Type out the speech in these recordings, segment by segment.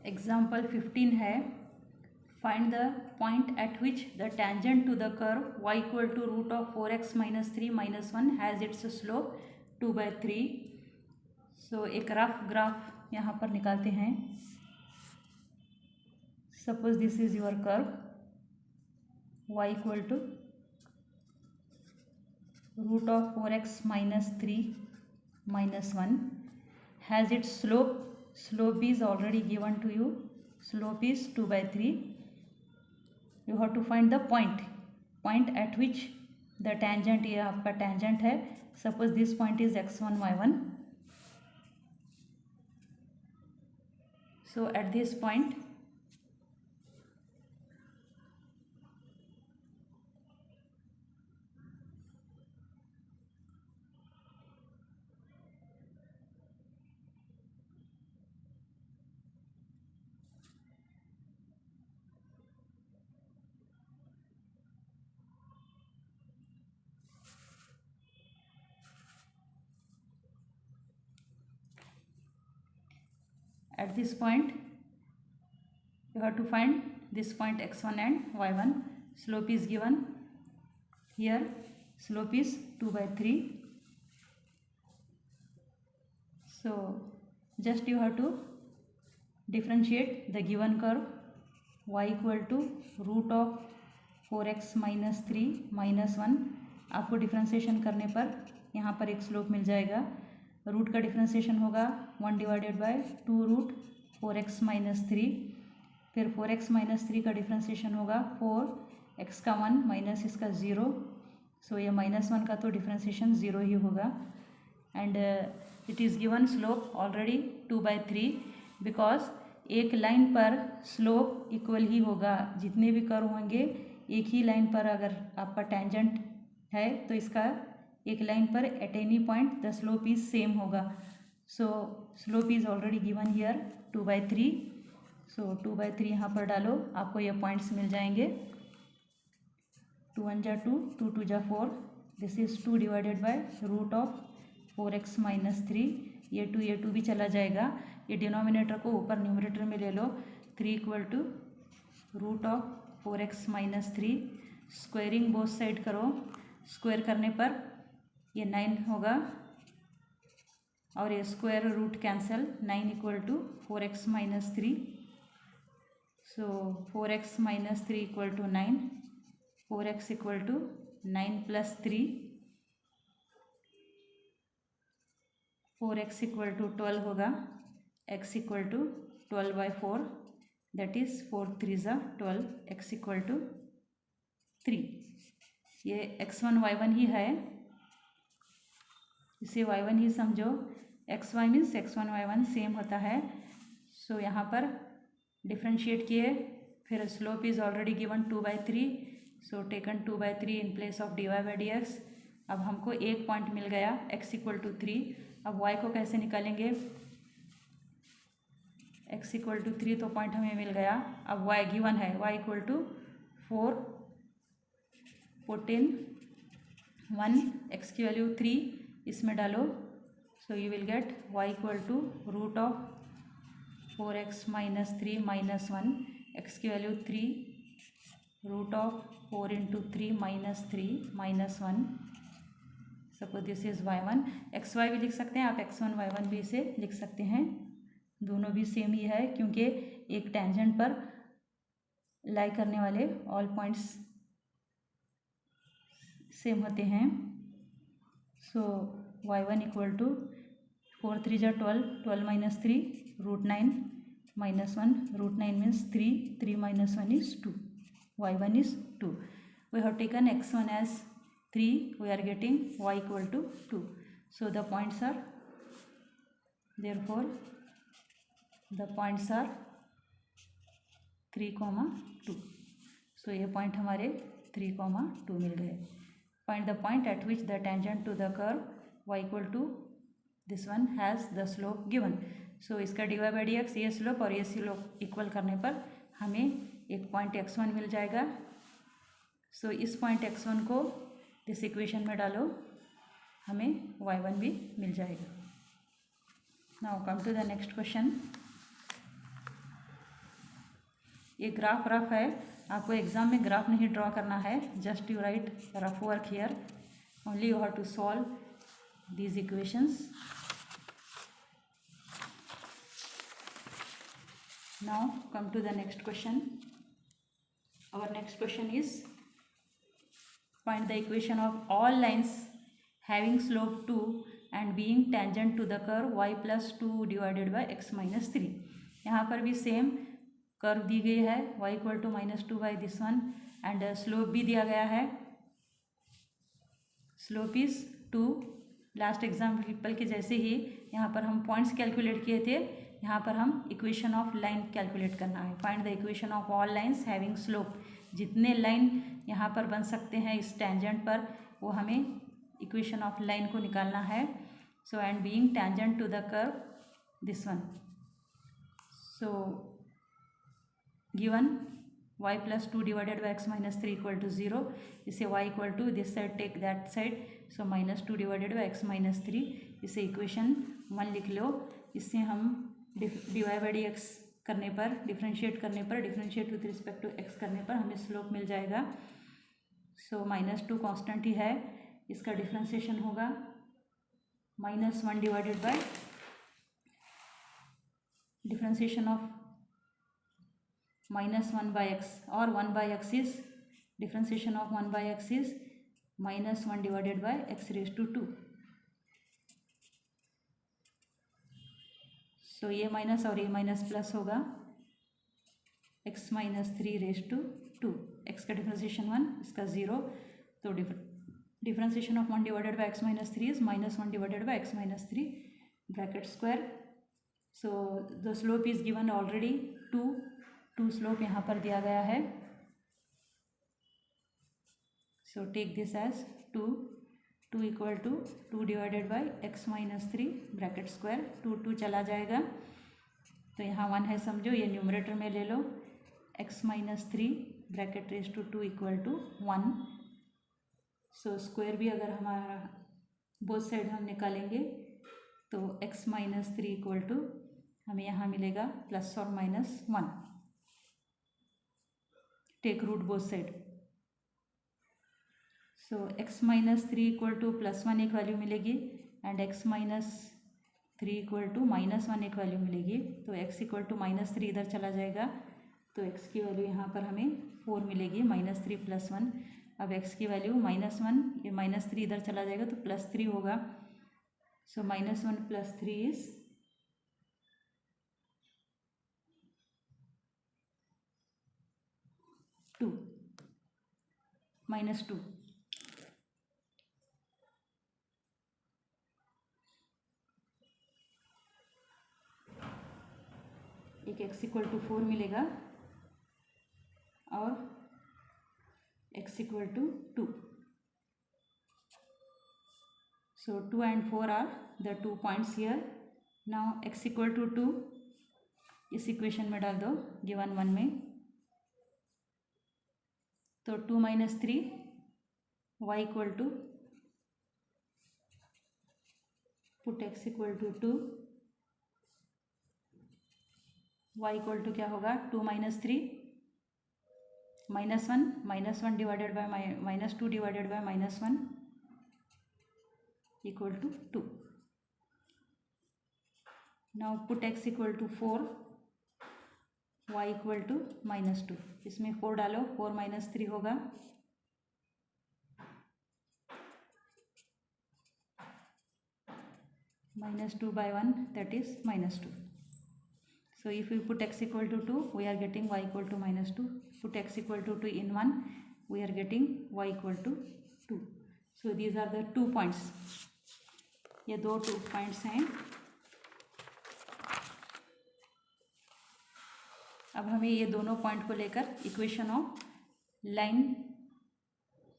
Example 15 है, find the point at which the tangent to the curve y equal to root of 4x minus 3 minus 1 has its slope 2/3। So एक rough graph यहाँ पर निकालते हैं। Suppose this is your curve y equal to root of 4x minus 3 minus 1 has its slope is already given to you, slope is 2/3. You have to find the point at which the tangent, ये आपका tangent है, suppose this point is x1 y1. So at this point you have to find this point x1 and y1. Slope is given here, slope is 2/3. So just you have to differentiate the given curve y equal to root of 4x minus 3 minus 1. आपको differentiation करने पर यहाँ पर एक slope मिल जाएगा। Root का differentiation होगा 1 divided by 2 root 4x minus 3, फिर 4x माइनस 3 का डिफ्रेंशिएशन होगा 4x का 1 माइनस इसका 0। सो ये -1 का तो डिफ्रेंशिएशन 0 ही होगा। And it is given slope already 2/3 because एक लाइन पर स्लोप इक्वल ही होगा। जितने भी कर्व होंगे एक ही लाइन पर अगर आपका टेंजेंट है तो इसका एक लाइन पर at any point the slope is same होगा। So slope is already given here 2/3। So 2/3 यहाँ पर डालो, आपको ये पॉइंट्स मिल जाएंगे। 2 1 जा 2, 2 2 जा 4, this is 2 divided by root of 4x minus 3। ये 2 भी चला जाएगा। ये डिनोमिनेटर को ऊपर न्यूमरेटर में ले लो। 3 equal to root of 4x minus 3। Squaring both side करो, स्क्वायर करने पर ये 9 होगा और ये square root cancel. 9 equal to 4x minus 3। So 4x minus 3 equal to 9, 4x equal to 9 plus 3, 4x equal to 12 होगा। x equal to 12/4, that is 4 3 ज़ा 12, x equal to 3। ये x1 y1 ही है, इसे y1 ही समझो। xy means x1 y1 same होता है। सो यहाँ पर डिफ्रेंशिएट किए, फिर slope is already given 2/3। So taken 2/3 in place of dy/dx। अब हमको एक पॉइंट मिल गया x इक्वल टू 3। अब y को कैसे निकालेंगे? x इक्वल टू 3 तो पॉइंट हमें मिल गया। अब y गिवन है, y इक्वल टू 4 14 1, x की वैल्यू 3 इसमें डालो। So you will get y equal to root of 4x minus 3 minus 1, x की value 3 root of 4 into 3 minus 3 minus 1। Suppose this is y1। xy भी लिख सकते हैं आप, x1 y1 भी इसे लिख सकते हैं। दोनों भी सेम ही है क्योंकि एक टेंजेंट पर लाई करने वाले ऑल पॉइंट्स सेम होते हैं। सो y1 इक्वल टू 4 3 जा 12, 12 minus 3 root 9 minus 1, root 9 means 3, 3 minus 1 is 2, y1 is 2. We have taken x1 as 3, we are getting y equal to 2. So the points are, therefore the points are 3, 2. So ये point हमारे 3, 2 मिल गए। Find the point at which the tangent to the curve y equal to this one has the slope given. So इसका dy/dx ये slope और ये slope equal करने पर हमें एक पॉइंट x1 मिल जाएगा। सो इस पॉइंट x1 को इस इक्वेशन में डालो, हमें y1 भी मिल जाएगा। Now come to the next question. ये ग्राफ रफ है, आपको एग्जाम में ग्राफ नहीं ड्रॉ करना है, just you write rough work here, only you have to solve these equations. Now come to the next question. Our next question is find the equation of all lines having slope 2 and being tangent to the curve y plus 2 divided by x minus 3. यहाँ पर भी same curve दी गई है y equal to -2 by this one and slope भी दिया गया है, slope is 2. Last example के जैसे ही यहाँ पर हम पॉइंट्स कैलकुलेट किए थे, यहाँ पर हम इक्वेशन ऑफ लाइन कैलकुलेट करना है. Find the equation of all lines having slope. जितने लाइन यहाँ पर बन सकते हैं इस टेंजेंट पर, वो हमें इक्वेशन ऑफ लाइन को निकालना है. So and being tangent to the curve this one. So given y plus 2 divided by x minus 3 equal to 0. इसे y equal to this side take that side, so minus 2 divided by x minus 3. इसे equation 1 लिख लो. इससे हम dy by dx करने पर, differentiate करने पर, differentiate with respect to x करने पर हमें स्लोप मिल जाएगा. सो -2 कांस्टेंट ही है, इसका डिफ्रेंशिएशन होगा -1 divided bye differentiation of -1 by x, or 1 by x is differentiation of 1 by x is -1 divided by x raised to 2. सो ये माइनस और ये माइनस प्लस होगा, x minus 3 raised to 2. x का डिफ्रेंशिएशन 1, इसका 0. तो differentiation of 1 divided by x minus 3 is -1 divided by x minus 3 bracket square. So the slope is given already 2 slope यहाँ पर दिया गया है. So take this as 2 equal to 2 divided by x minus 3 bracket square. 2 चला जाएगा, तो यहाँ 1 है समझो, ये न्यूमरेटर में ले लो. x minus 3 bracket raise to 2 equal to 1. So square भी अगर हमारा बोथ साइड हम निकालेंगे तो x minus 3 इक्वल टू हमें यहाँ मिलेगा प्लस और -1. Take root both side. So x minus 3 equal to +1 एक वैल्यू मिलेगी and x minus 3 equal to -1 एक वैल्यू मिलेगी. तो x इक्वल टू -3 इधर चला जाएगा, तो x की वैल्यू यहाँ पर हमें 4 मिलेगी. -3 + 1. अब x की वैल्यू -1, ये -3 इधर चला जाएगा तो +3 होगा. सो -1 + 3 इज 2 -2. एक x इक्वल टू 4 मिलेगा और x equal to 2. So 2 and 4 are the 2 points here. Now x equal to 2 इस इक्वेशन में डाल दो गिवन 1 में. तो 2 - 3 y equal to put x equal to 2, y equal to क्या होगा 2 - 3 -1 divided by -2 divided by -1 equal to 2. Now put x equal to 4, y equal to -2. इसमें 4 डालो, 4 - 3 होगा. -2 by 1 that is -2. So if we put x equal to 2, we are getting y equal to -2. Put x equal to 2 in 1, we are getting y equal to 2. So these are the 2 points. ये 2 points हैं. अब हमें ये दोनों point को लेकर equation of line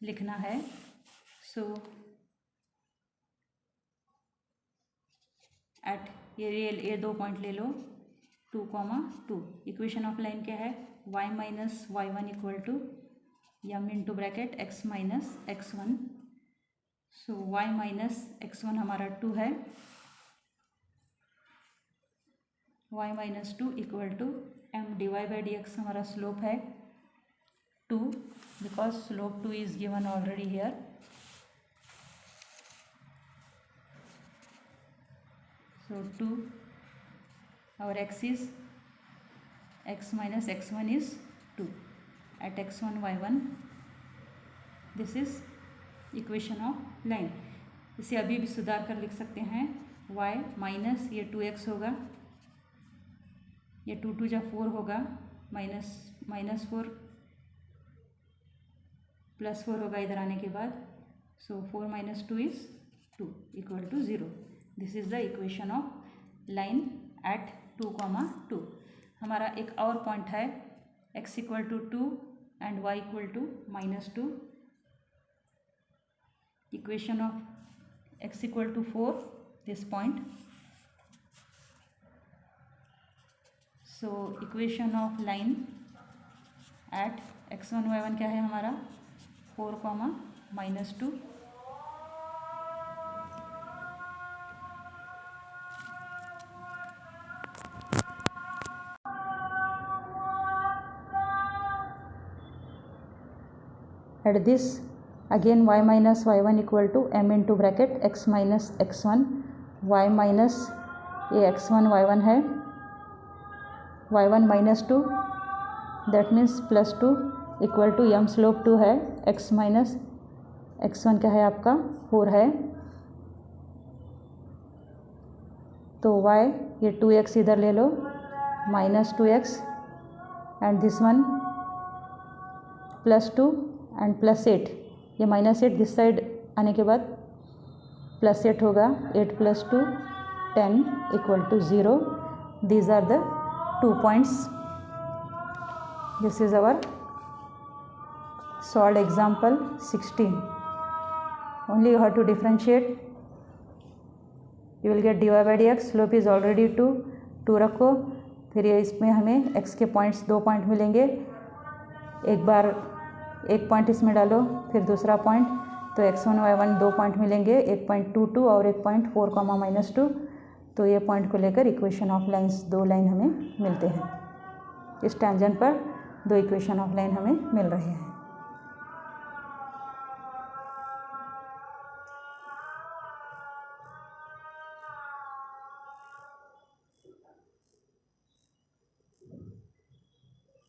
लिखना है. सो एट ये 2 पॉइंट ले लो 2, 2. इक्वेशन ऑफ लाइन क्या है y - y1 equal to m into bracket x - x1. So y - x1 हमारा 2 है, y - 2 equal to m d y by d x हमारा स्लोप है 2 because slope 2 is given already here. So 2, our x is x minus x1 is 2 at x1 y1. This is equation of line. इसे अभी भी सुधार कर लिख सकते हैं. y माइनस ये 2x होगा, ये 2 2 जा 4 होगा, माइनस 4 प्लस 4 होगा इधर आने के बाद. So 4 minus 2 is 2 equal to 0. This is the equation of line at 2, 2. हमारा एक और पॉइंट है x equal to 2 and y equal to -2. Equation of x equal to 4, this point. So equation of line at x1 y1 क्या है हमारा 4, -2. At this again y minus y1 equal to m into bracket x minus x1, y minus ये x1 y1 है, y1 -2 that means +2 equal to m slope 2 है, x minus x1 क्या है आपका 4 है. तो y ये 2x इधर ले लो, -2x and this one +2 and +8. ये -8 दिस साइड आने के बाद +8 होगा. 8 + 2 10 equal to 0. These are the 2 points. This is our solved example 16. Only you have to differentiate. You will get dy by d x. Slope is already 2 रखो. फिर ये इसमें हमें x के पॉइंट्स 2 पॉइंट मिलेंगे. एक बार एक पॉइंट इसमें डालो, फिर दूसरा पॉइंट, तो x1 y1 2 पॉइंट मिलेंगे. एक पॉइंट 2 2 और एक पॉइंट 4, -2. तो ये पॉइंट को लेकर इक्वेशन ऑफ लाइंस 2 लाइन हमें मिलते हैं. इस टेंजेंट पर 2 इक्वेशन ऑफ लाइन हमें मिल रहे हैं.